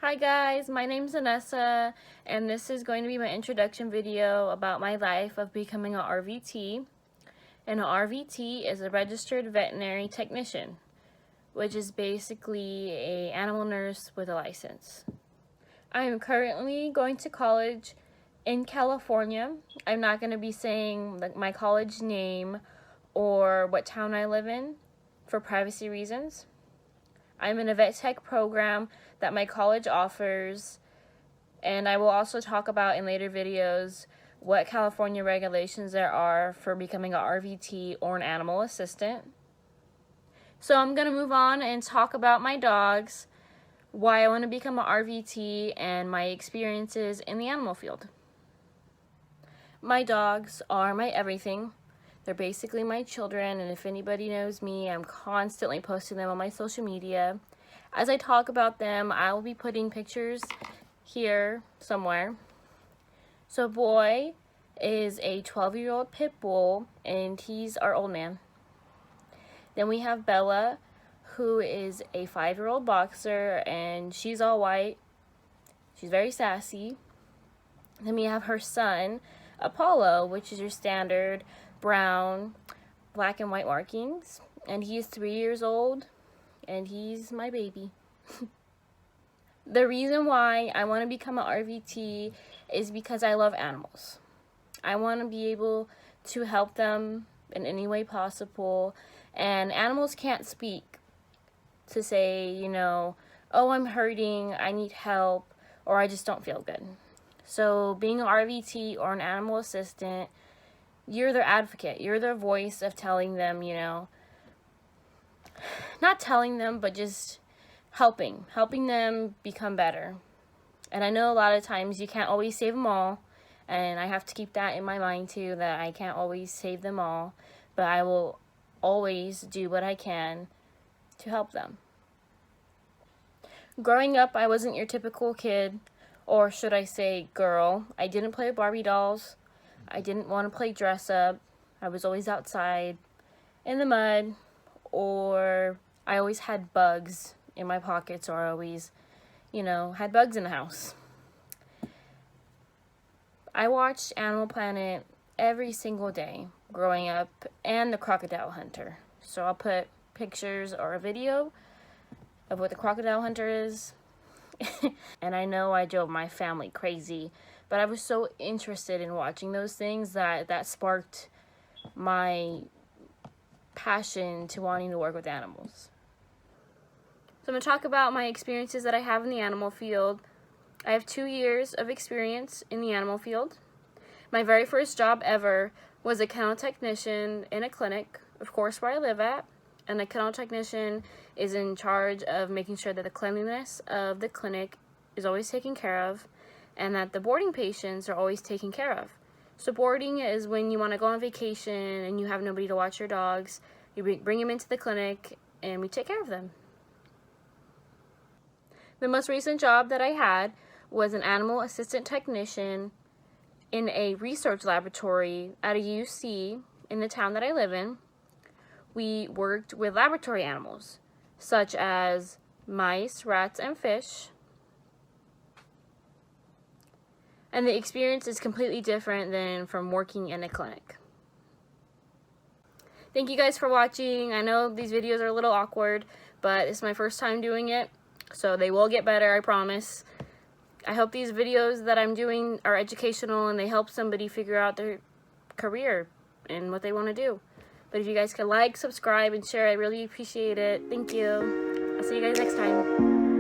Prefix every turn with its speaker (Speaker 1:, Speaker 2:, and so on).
Speaker 1: Hi guys, my name's Vanessa, and this is going to be my introduction video about my life of becoming an RVT. And an RVT is a registered veterinary technician, which is basically an animal nurse with a license. I am currently going to college in California. I'm not going to be saying my college name or what town I live in for privacy reasons. I'm in a vet tech program that my college offers, and I will also talk about in later videos what California regulations there are for becoming an RVT or an animal assistant. So I'm going to move on and talk about my dogs, why I want to become an RVT, and my experiences in the animal field. My dogs are my everything. They're basically my children, and if anybody knows me, I'm constantly posting them on my social media. As I talk about them, I will be putting pictures here somewhere. So Boy is a 12-year-old pit bull, and he's our old man. Then we have Bella, who is a 5-year-old boxer, and she's all white. She's very sassy. Then we have her son, Apollo, which is your standard brown, black and white markings, and he's 3 years old, and he's my baby. The reason why I want to become an RVT is because I love animals. I want to be able to help them in any way possible, and animals can't speak to say, oh, I'm hurting, I need help, or I just don't feel good. So being an RVT or an animal assistant, you're their advocate. You're their voice of telling them, not telling them, but just helping them become better. And I know a lot of times you can't always save them all, and I have to keep that in my mind too, that I can't always save them all, but I will always do what I can to help them. Growing up, I wasn't your typical kid, or should I say girl. I didn't play with Barbie dolls. I didn't want to play dress up. I was always outside in the mud, or I always had bugs in my pockets, or I always, had bugs in the house. I watched Animal Planet every single day growing up, and The Crocodile Hunter. So I'll put pictures or a video of what The Crocodile Hunter is. And I know I drove my family crazy, but I was so interested in watching those things that sparked my passion to wanting to work with animals. So I'm going to talk about my experiences that I have in the animal field. I have 2 years of experience in the animal field. My very first job ever was a kennel technician in a clinic, of course, where I live at. And the kennel technician is in charge of making sure that the cleanliness of the clinic is always taken care of, and that the boarding patients are always taken care of. So boarding is when you want to go on vacation and you have nobody to watch your dogs. You bring them into the clinic and we take care of them. The most recent job that I had was an animal assistant technician in a research laboratory at a UC in the town that I live in. We worked with laboratory animals, such as mice, rats, and fish. And the experience is completely different than from working in a clinic. Thank you guys for watching. I know these videos are a little awkward, but it's my first time doing it, so they will get better, I promise. I hope these videos that I'm doing are educational and they help somebody figure out their career and what they want to do. But if you guys could like, subscribe, and share, I really appreciate it. Thank you. I'll see you guys next time.